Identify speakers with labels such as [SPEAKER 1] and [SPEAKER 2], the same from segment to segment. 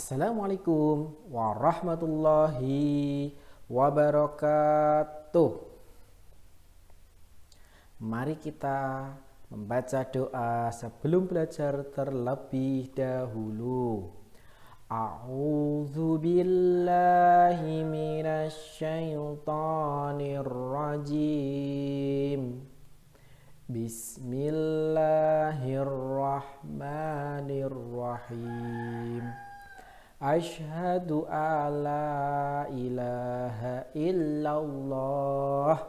[SPEAKER 1] Assalamualaikum warahmatullahi wabarakatuh. Mari kita membaca doa sebelum belajar terlebih dahulu. A'udzu billahi minasy syaithanir rajim. Bismillahirrahmanirrahim. Asyhadu alla ilaha illallah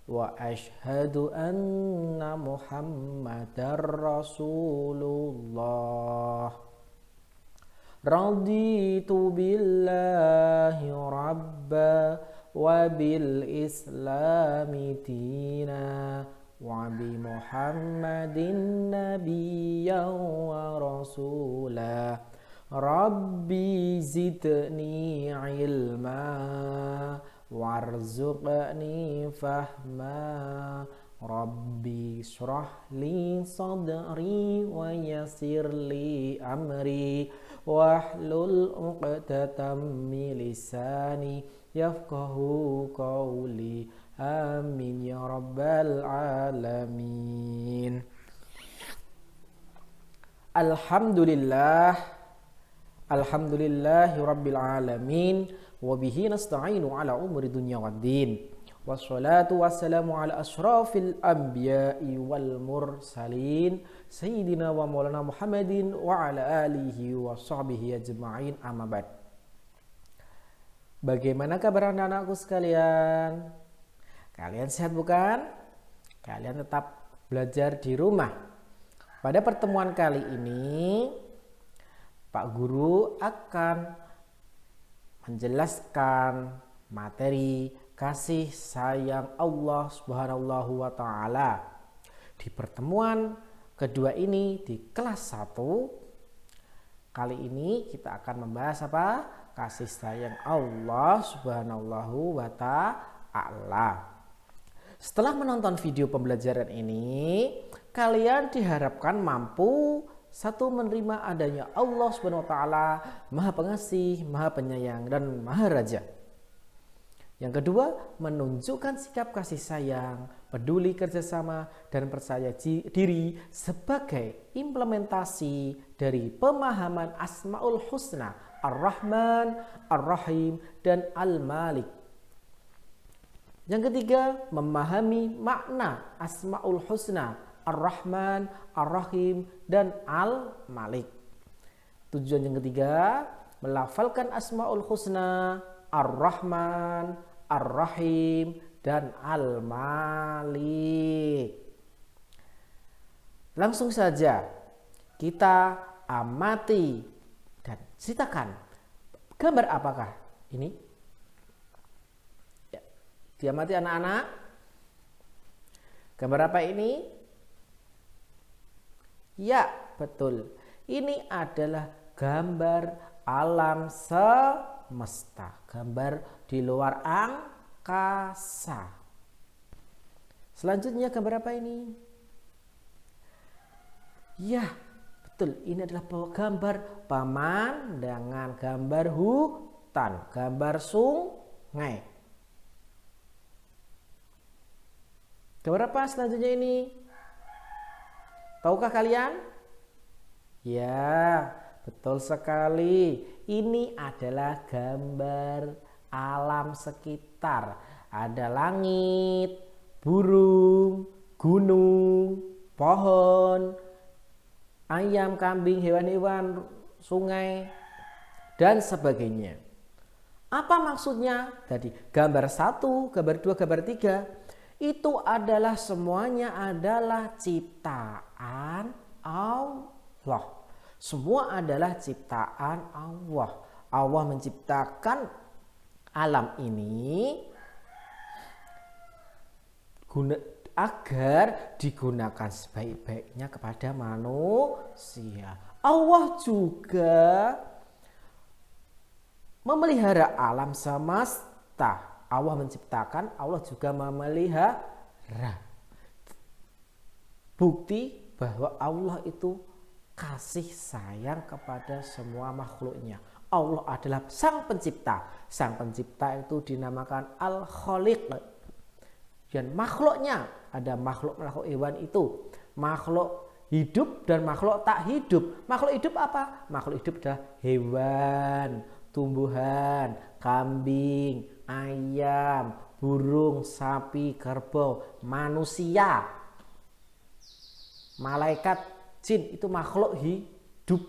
[SPEAKER 1] wa asyhadu anna Muhammadar Rasulullah. Raditu billahi rabba wa bil islami dina wa bi Muhammadin nabiyyan wa rasulah. Rabbi zidni ilma warzuqni fahma. Rabbi shrah li sadri wa yassir li amri wahlul 'uqdatam min lisani yafqahu qawli. Amin ya rabbal alamin. Alhamdulillahi rabbil alamin. Wabihi nasta'inu ala umri dunya waddin. Wassalatu wassalamu ala ashrafil anbiya'i wal mursalin Sayyidina wa maulana Muhammadin wa ala alihi wa sahbihi ajma'in, amma ba'd. Bagaimana kabar anak-anakku sekalian? Kalian sehat bukan? Kalian tetap belajar di rumah. Pada pertemuan kali ini Pak Guru akan menjelaskan materi kasih sayang Allah Subhanahu wa ta'ala. Di pertemuan kedua ini di kelas 1, kali ini kita akan membahas apa? Kasih sayang Allah Subhanahu wa ta'ala. Setelah menonton video pembelajaran ini, kalian diharapkan mampu: satu, menerima adanya Allah Subhanahu wa ta'ala, Maha Pengasih, Maha Penyayang, dan Maha Raja. Yang kedua, menunjukkan sikap kasih sayang, peduli, kerjasama, dan percaya diri sebagai implementasi dari pemahaman Asmaul Husna, Ar-Rahman, Ar-Rahim, dan Al-Malik. Yang ketiga, memahami makna Asmaul Husna, Ar-Rahman, Ar-Rahim, dan Al-Malik. Tujuan yang ketiga, melafalkan Asmaul Husna, Ar-Rahman, Ar-Rahim, dan Al-Malik. Langsung saja kita amati dan ceritakan gambar apakah ini? Ya, diamati anak-anak. Gambar apa ini? Ya, betul. Ini adalah gambar alam semesta, gambar di luar angkasa. Selanjutnya gambar apa ini? Ya, betul. Ini adalah gambar pemandangan, gambar hutan, gambar sungai. Gambar apa selanjutnya ini? Tahukah kalian? Ya, betul sekali. Ini adalah gambar alam sekitar. Ada langit, burung, gunung, pohon, ayam, kambing, hewan-hewan, sungai, dan sebagainya. Apa maksudnya? Tadi gambar 1, gambar 2, gambar 3 itu adalah semuanya adalah ciptaan Allah. Semua adalah ciptaan Allah. Allah menciptakan alam ini agar digunakan sebaik-baiknya kepada manusia. Allah juga memelihara alam semesta. Allah menciptakan, Allah juga memelihara. Bukti bahwa Allah itu kasih sayang kepada semua makhluknya. Allah adalah sang pencipta. Sang pencipta itu dinamakan Al-Khaliq. Dan makhluknya, ada makhluk-makhluk hewan itu, makhluk hidup dan makhluk tak hidup. Makhluk hidup apa? Makhluk hidup adalah hewan, tumbuhan, kambing, ayam, burung, sapi, kerbau, manusia, malaikat, jin, itu makhluk hidup.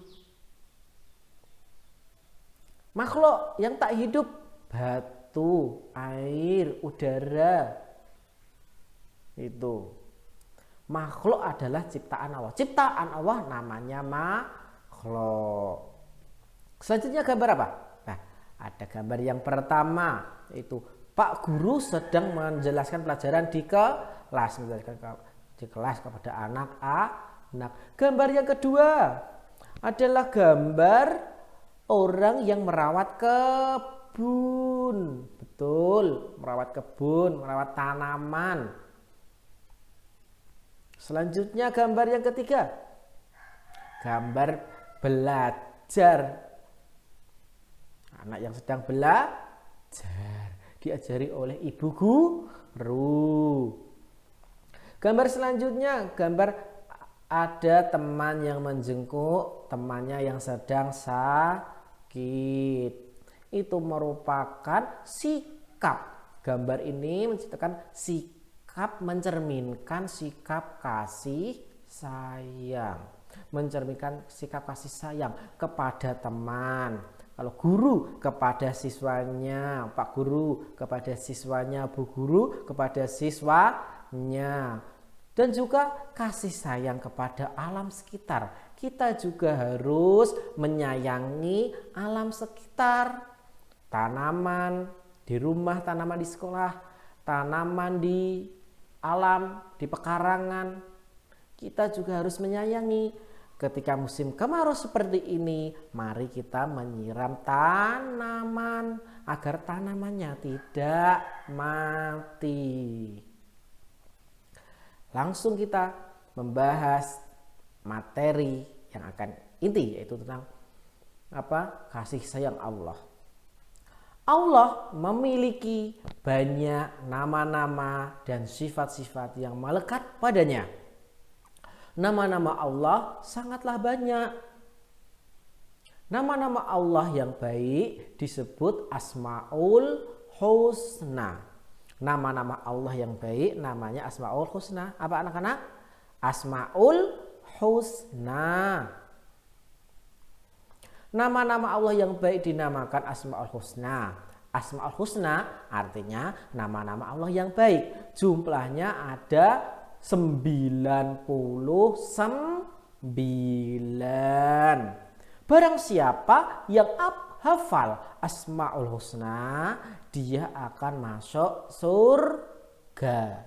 [SPEAKER 1] Makhluk yang tak hidup, batu, air, udara, itu makhluk adalah ciptaan Allah. Ciptaan Allah namanya makhluk. Selanjutnya gambar apa? Nah, ada gambar yang pertama, yaitu Pak Guru sedang menjelaskan pelajaran di kelas, kepada anak-anak. Gambar yang kedua adalah gambar orang yang merawat kebun. Betul, merawat kebun, merawat tanaman. Selanjutnya gambar yang ketiga, gambar belajar. Anak yang sedang belajar, diajari oleh ibu guru. Gambar selanjutnya, gambar ada teman yang menjenguk temannya yang sedang sakit. Itu merupakan sikap. Gambar ini menceritakan sikap, mencerminkan sikap kasih sayang, mencerminkan sikap kasih sayang kepada teman. Kalau guru kepada siswanya, Pak Guru kepada siswanya, Bu Guru kepada siswanya, dan juga kasih sayang kepada alam sekitar. Kita juga harus menyayangi alam sekitar, tanaman di rumah, tanaman di sekolah, tanaman di alam, di pekarangan. Kita juga harus menyayangi. Ketika musim kemarau seperti ini, mari kita menyiram tanaman agar tanamannya tidak mati. Langsung kita membahas materi yang akan inti, yaitu tentang apa? Kasih sayang Allah. Allah memiliki banyak nama-nama dan sifat-sifat yang melekat padanya. Nama-nama Allah sangatlah banyak. Nama-nama Allah yang baik disebut Asmaul Husna. Nama-nama Allah yang baik namanya Asmaul Husna. Apa anak-anak? Asmaul Husna. Nama-nama Allah yang baik dinamakan Asmaul Husna. Asmaul Husna artinya nama-nama Allah yang baik. Jumlahnya ada 99. Barang siapa yang hafal Asmaul Husna, dia akan masuk surga.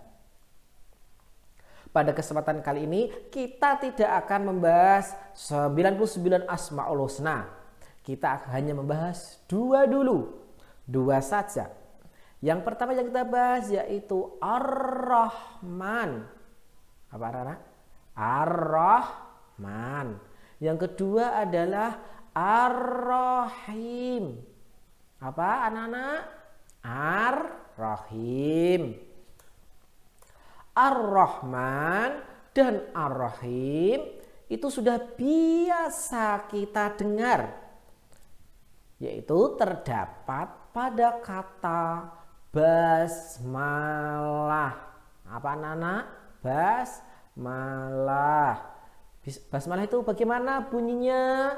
[SPEAKER 1] Pada kesempatan kali ini kita tidak akan membahas 99 Asmaul Husna. Kita hanya membahas 2 dulu. 2 saja. Yang pertama yang kita bahas yaitu Ar-Rahman. Apa anak-anak? Ar-Rahman. Yang kedua adalah Ar-Rahim. Apa anak-anak? Ar-Rahim. Ar-Rahman dan Ar-Rahim itu sudah biasa kita dengar, yaitu terdapat pada kata basmalah. Apa anak-anak? Basmalah. Basmalah itu bagaimana bunyinya?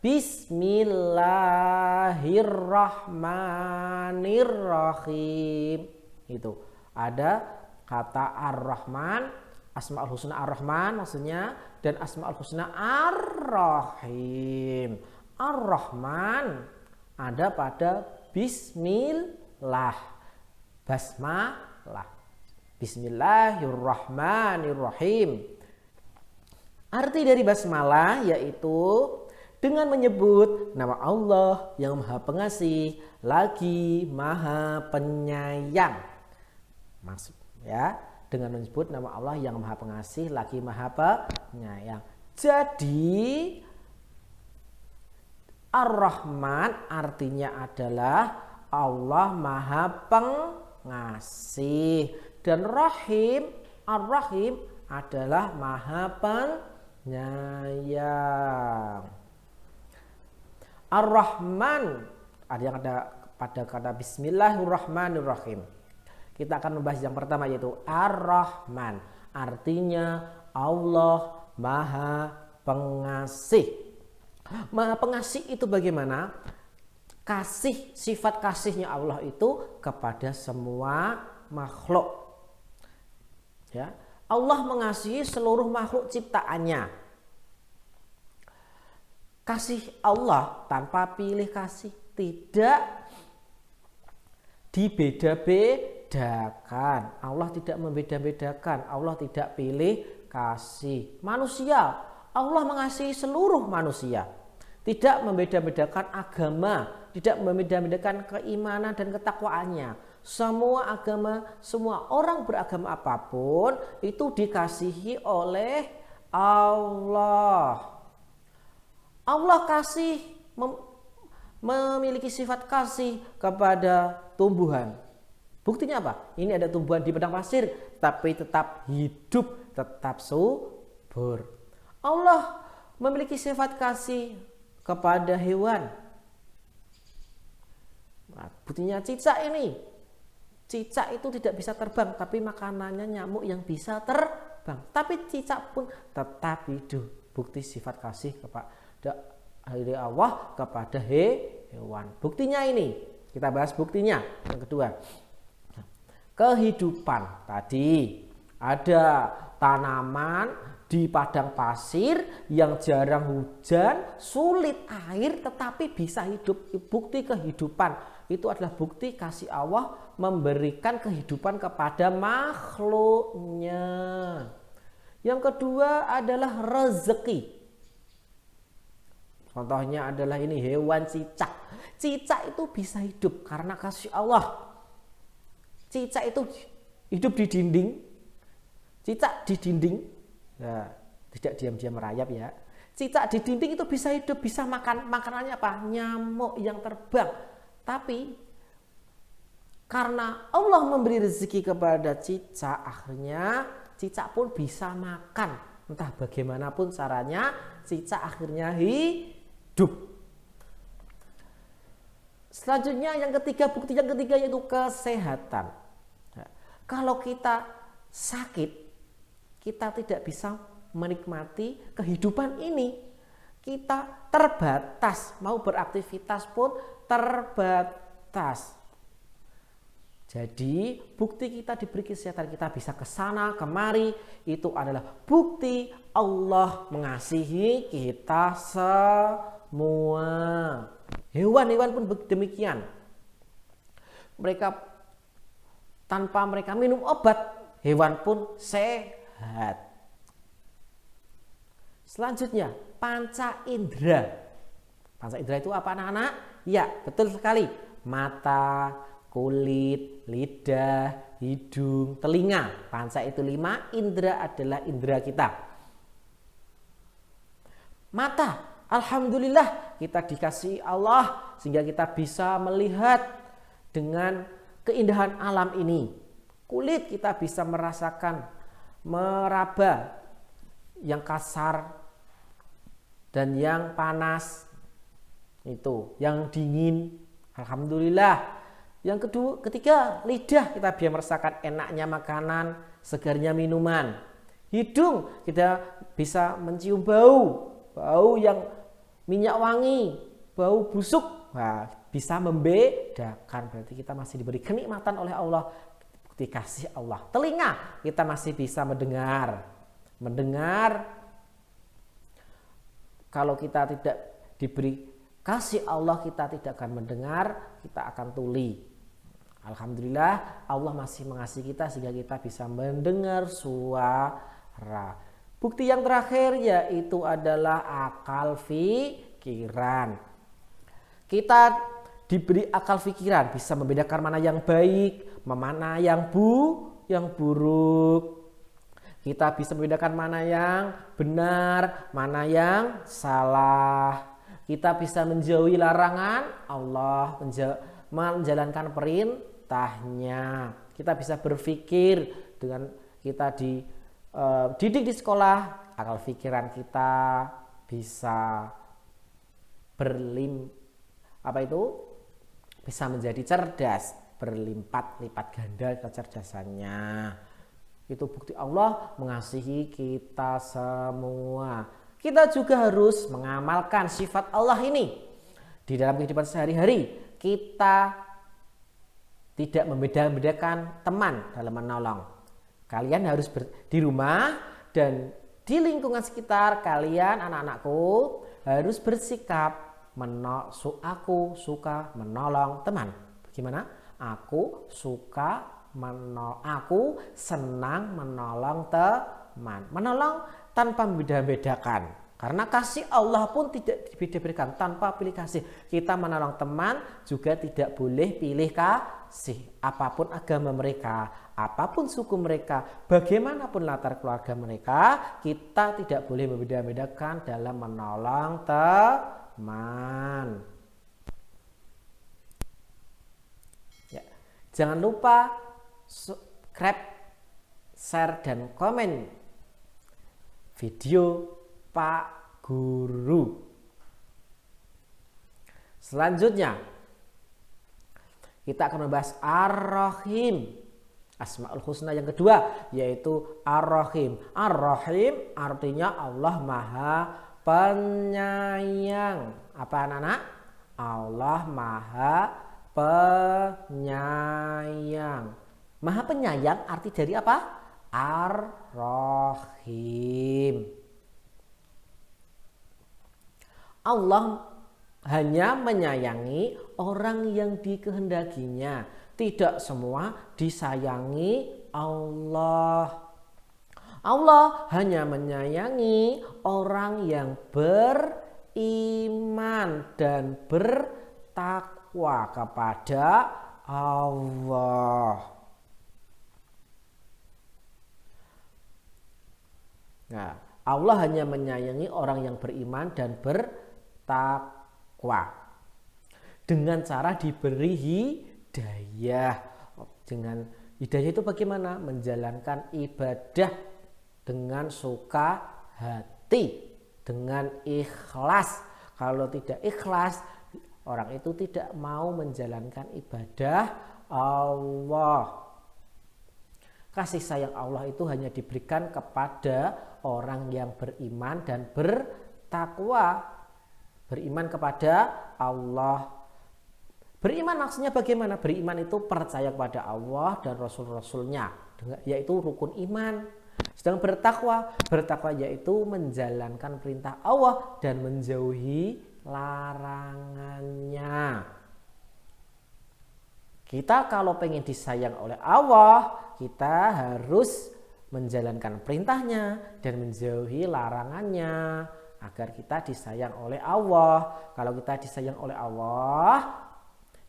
[SPEAKER 1] Bismillahirrahmanirrahim. Itu ada kata Ar-Rahman, Asmaul Husna Ar-Rahman maksudnya, dan Asmaul Husna Ar-Rahim. Ar-Rahman ada pada Bismillah, basmalah, Bismillahirrahmanirrahim. Arti dari basmalah yaitu dengan menyebut nama Allah yang Maha Pengasih lagi Maha Penyayang. Maksud ya, dengan menyebut nama Allah yang Maha Pengasih lagi Maha Penyayang. Jadi Ar-Rahman artinya adalah Allah Maha Pengasih, dan Rahim, Ar-Rahim adalah Maha Penyayang. Ar-Rahman ada yang ada pada kata Bismillahirrahmanirrahim. Kita akan membahas yang pertama yaitu Ar-Rahman, artinya Allah Maha Pengasih. Maha Pengasih itu bagaimana? Kasih, sifat kasihnya Allah itu kepada semua makhluk. Ya, Allah mengasihi seluruh makhluk ciptaannya. Kasih Allah tanpa pilih kasih, tidak dibeda-bedakan. Allah tidak membeda-bedakan, Allah tidak pilih kasih. Manusia, Allah mengasihi seluruh manusia, tidak membeda-bedakan agama, tidak membeda-bedakan keimanan dan ketakwaannya. Semua agama, semua orang beragama apapun itu dikasihi oleh Allah. Allah kasih, memiliki sifat kasih kepada tumbuhan. Buktinya apa? Ini ada tumbuhan di padang pasir tapi tetap hidup, tetap subur. Allah memiliki sifat kasih kepada hewan. Nah, buktinya cicak ini. Cicak itu tidak bisa terbang, tapi makanannya nyamuk yang bisa terbang. Tapi cicak pun tetap hidup. Bukti sifat kasih kepada dari Allah kepada hewan. Buktinya ini, kita bahas buktinya. Yang kedua, kehidupan. Tadi ada tanaman di padang pasir yang jarang hujan, sulit air, tetapi bisa hidup. Bukti kehidupan itu adalah bukti kasih Allah memberikan kehidupan kepada makhluknya. Yang kedua adalah rezeki. Contohnya adalah ini hewan cicak. Cicak itu bisa hidup karena kasih Allah. Cicak itu hidup di dinding. Cicak di dinding. Ya, tidak diam-diam merayap ya. Cicak di dinding itu bisa hidup, bisa makan. Makanannya apa? Nyamuk yang terbang. Tapi karena Allah memberi rezeki kepada cicak, akhirnya cicak pun bisa makan. Entah bagaimanapun caranya, cicak akhirnya hidup. Selanjutnya yang ketiga, bukti yang ketiga yaitu kesehatan. Nah, kalau kita sakit, kita tidak bisa menikmati kehidupan ini. Kita terbatas, mau beraktivitas pun terbatas. Jadi bukti kita diberi kesehatan, kita bisa ke sana kemari, itu adalah bukti Allah mengasihi kita semua. Hewan-hewan pun demikian. Mereka tanpa mereka minum obat, hewan pun sehat. Selanjutnya, panca indera. Panca indera itu apa anak-anak? Ya, betul sekali. Mata, kulit, lidah, hidung, telinga. Panca itu 5, indera adalah indera kita. Mata, alhamdulillah kita dikasihi Allah sehingga kita bisa melihat dengan keindahan alam ini. Kulit kita bisa merasakan, meraba yang kasar dan yang panas, itu yang dingin, alhamdulillah. Yang ketiga, lidah kita bisa merasakan enaknya makanan, segarnya minuman. Hidung kita bisa mencium bau yang minyak wangi, bau busuk. Nah, bisa membedakan, berarti kita masih diberi kenikmatan oleh Allah, bukti kasih Allah. Telinga kita masih bisa mendengar. Kalau kita tidak diberi kasih Allah, kita tidak akan mendengar, kita akan tuli. Alhamdulillah Allah masih mengasihi kita sehingga kita bisa mendengar suara. Bukti yang terakhir yaitu adalah akal pikiran. Kita diberi akal pikiran, bisa membedakan mana yang baik, mana yang buruk. Kita bisa membedakan mana yang benar, mana yang salah. kita bisa menjauhi larangan Allah, menjalankan perintahnya. Kita bisa berpikir dengan kita dididik di sekolah, akal pikiran kita bisa bisa menjadi cerdas, berlipat-lipat ganda kecerdasannya. Itu bukti Allah mengasihi kita semua. Kita juga harus mengamalkan sifat Allah ini di dalam kehidupan sehari-hari. Kita tidak membeda-bedakan teman dalam menolong. Kalian harus di rumah dan di lingkungan sekitar kalian, anak-anakku, harus bersikap aku suka menolong teman. Bagaimana? Aku senang menolong teman. Menolong tanpa membeda-bedakan. Karena kasih Allah pun tidak dibeda-bedakan, tanpa pilih kasih. Kita menolong teman juga tidak boleh pilih kasih. Apapun agama mereka, apapun suku mereka, bagaimanapun latar keluarga mereka, kita tidak boleh membeda-bedakan dalam menolong teman. Ya. Jangan lupa subscribe, share, dan komen video Pak Guru. Selanjutnya kita akan membahas Ar-Rahim, Asmaul Husna yang kedua, yaitu Ar-Rahim. Ar-Rahim artinya Allah Maha Penyayang. Apa anak-anak? Allah Maha Penyayang. Maha Penyayang arti dari apa? Ar-Rahim. Allah hanya menyayangi orang yang dikehendakinya. Tidak semua disayangi Allah. Allah hanya menyayangi orang yang beriman dan bertakwa kepada Allah. Nah, Allah hanya menyayangi orang yang beriman dan bertakwa dengan cara diberi hidayah. Dengan hidayah itu bagaimana? Menjalankan ibadah dengan suka hati, dengan ikhlas. Kalau tidak ikhlas, orang itu tidak mau menjalankan ibadah Allah. Kasih sayang Allah itu hanya diberikan kepada orang yang beriman dan bertakwa. Beriman kepada Allah. Beriman maksudnya bagaimana? Beriman itu percaya kepada Allah dan Rasul-Rasulnya, yaitu rukun iman. Sedang bertakwa yaitu menjalankan perintah Allah dan menjauhi larangannya. Kita kalau pengen disayang oleh Allah, kita harus menjalankan perintahnya dan menjauhi larangannya agar kita disayang oleh Allah. Kalau kita disayang oleh Allah,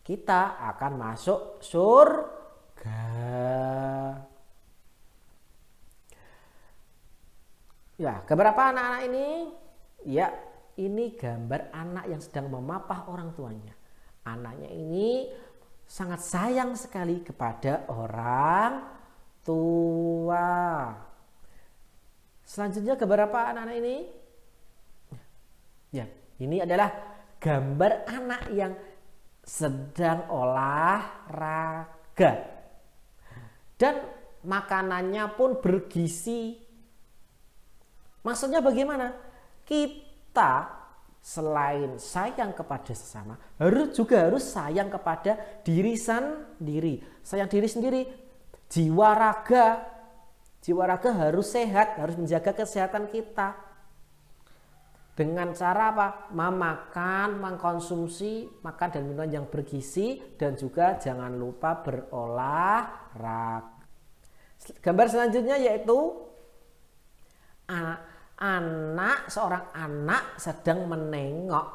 [SPEAKER 1] kita akan masuk surga. Ya, gambar apa anak-anak ini? Ya, ini gambar anak yang sedang memapah orang tuanya. Anaknya ini sangat sayang sekali kepada orang tua. Selanjutnya gambar apa anak-anak ini? Ya, ini adalah gambar anak yang sedang olahraga. Dan makanannya pun bergizi. Maksudnya bagaimana? Kita selain sayang kepada sesama, harus sayang kepada diri sendiri. Sayang diri sendiri, jiwa raga harus sehat, harus menjaga kesehatan kita. Dengan cara apa? Mengkonsumsi makan dan minuman yang bergizi, dan juga jangan lupa berolahraga. Gambar selanjutnya yaitu seorang anak sedang menengok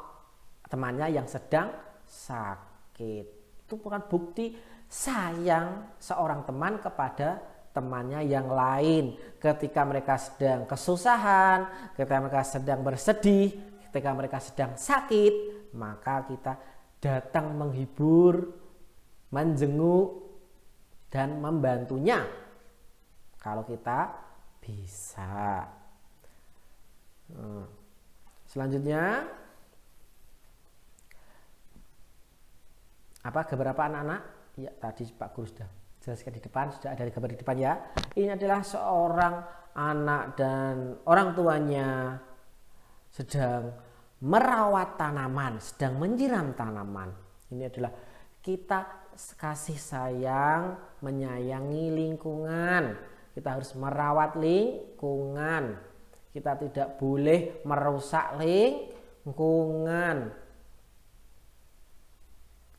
[SPEAKER 1] temannya yang sedang sakit. Itu bukan bukti sayang seorang teman kepada temannya yang lain. Ketika mereka sedang kesusahan, ketika mereka sedang bersedih, ketika mereka sedang sakit, maka kita datang menghibur, menjenguk, dan membantunya kalau kita bisa. Selanjutnya, apa beberapa anak-anak? Ya, tadi Pak Guru sudah jelaskan di depan, sudah ada gambar di depan ya. Ini adalah seorang anak dan orang tuanya sedang merawat tanaman, sedang menyiram tanaman. Ini adalah kita kasih sayang, menyayangi lingkungan. Kita harus merawat lingkungan. Kita tidak boleh merusak lingkungan.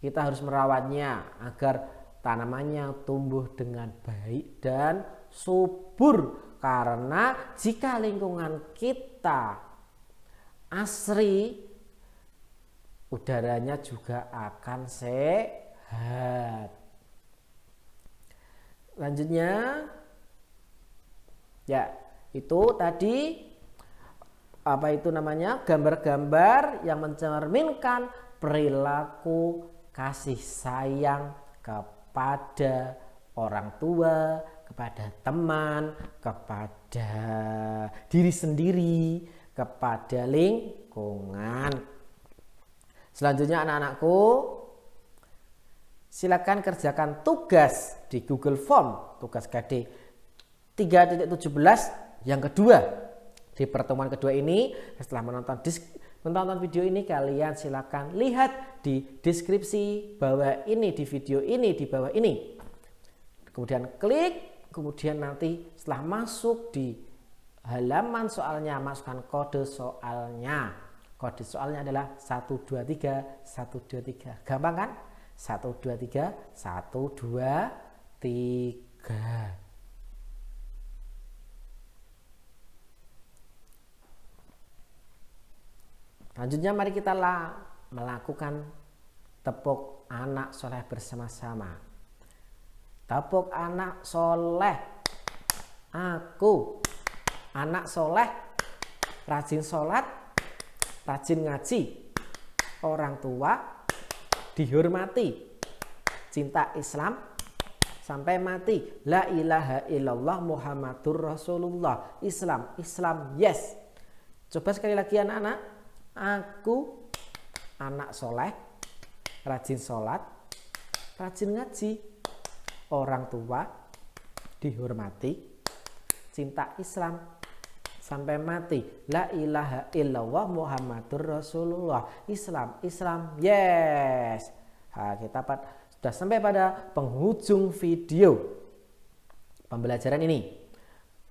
[SPEAKER 1] Kita harus merawatnya agar tanamannya tumbuh dengan baik dan subur. Karena jika lingkungan kita asri, udaranya juga akan sehat. Lanjutnya, ya itu tadi apa itu namanya, gambar-gambar yang mencerminkan perilaku kasih sayang kepada orang tua, kepada teman, kepada diri sendiri, kepada lingkungan. Selanjutnya anak-anakku, silakan kerjakan tugas di Google Form, tugas KD 3.17 yang kedua. Di pertemuan kedua ini, setelah menonton video ini, kalian silakan lihat di deskripsi bawah ini, di video ini, di bawah ini. Kemudian klik, kemudian nanti setelah masuk di halaman soalnya, masukkan kode soalnya. Kode soalnya adalah 123 123. Gampang kan? 123 123. Selanjutnya mari kita melakukan tepuk anak soleh bersama-sama. Tepuk anak soleh. Aku anak soleh, rajin sholat, rajin ngaji, orang tua dihormati, cinta Islam sampai mati. La ilaha illallah Muhammadur Rasulullah. Islam, Islam, yes. Coba sekali lagi anak-anak. Aku anak soleh, rajin sholat, rajin ngaji, orang tua dihormati, cinta Islam sampai mati. La ilaha illallah Muhammadur Rasulullah. Islam, Islam, yes. Nah, kita sudah sampai pada penghujung video pembelajaran ini.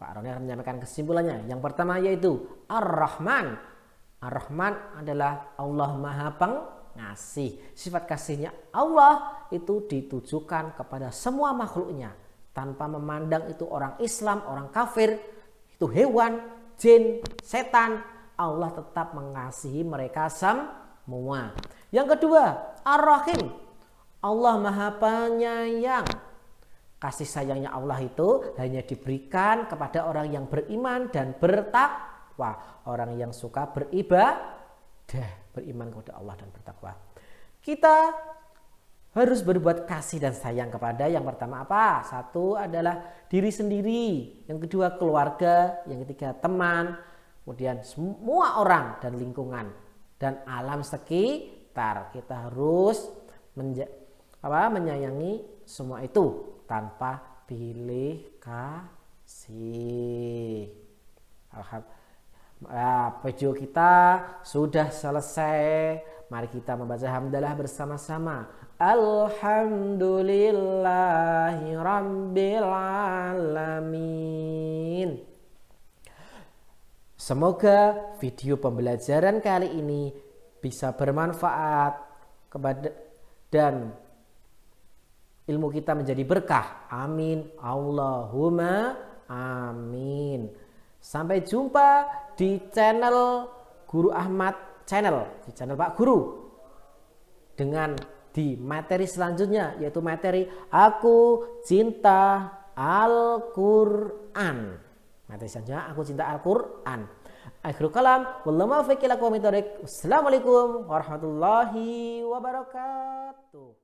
[SPEAKER 1] Pak Roni akan menyampaikan kesimpulannya. Yang pertama yaitu Ar-Rahman. Ar-Rahman adalah Allah Maha Pengasih. Sifat kasihnya Allah itu ditujukan kepada semua makhluknya, tanpa memandang itu orang Islam, orang kafir, itu hewan, jin, setan. Allah tetap mengasihi mereka semua. Yang kedua, Ar-Rahim. Allah Maha Penyayang. Kasih sayangnya Allah itu hanya diberikan kepada orang yang beriman dan bertakwa. Orang yang suka beribadah, beriman kepada Allah dan bertakwa. Kita harus berbuat kasih dan sayang kepada yang pertama apa? Satu adalah diri sendiri, yang kedua keluarga, yang ketiga teman, kemudian semua orang dan lingkungan dan alam sekitar. Kita harus menyayangi semua itu tanpa pilih kasih. Alhamdulillah. Video kita sudah selesai. Mari kita membaca hamdalah bersama-sama. Alhamdulillahi Rabbil Alamin. Semoga video pembelajaran kali ini bisa bermanfaat dan ilmu kita menjadi berkah. Amin. Allahumma amin. Sampai jumpa di channel Guru Ahmad channel, di channel Pak Guru, dengan di materi selanjutnya, yaitu materi Aku Cinta Al-Quran. Materi selanjutnya Aku Cinta Al-Quran. Akhirul kalam, wallahu muwaffiq ila aqwamit thoriq. Wassalamualaikum warahmatullahi wabarakatuh.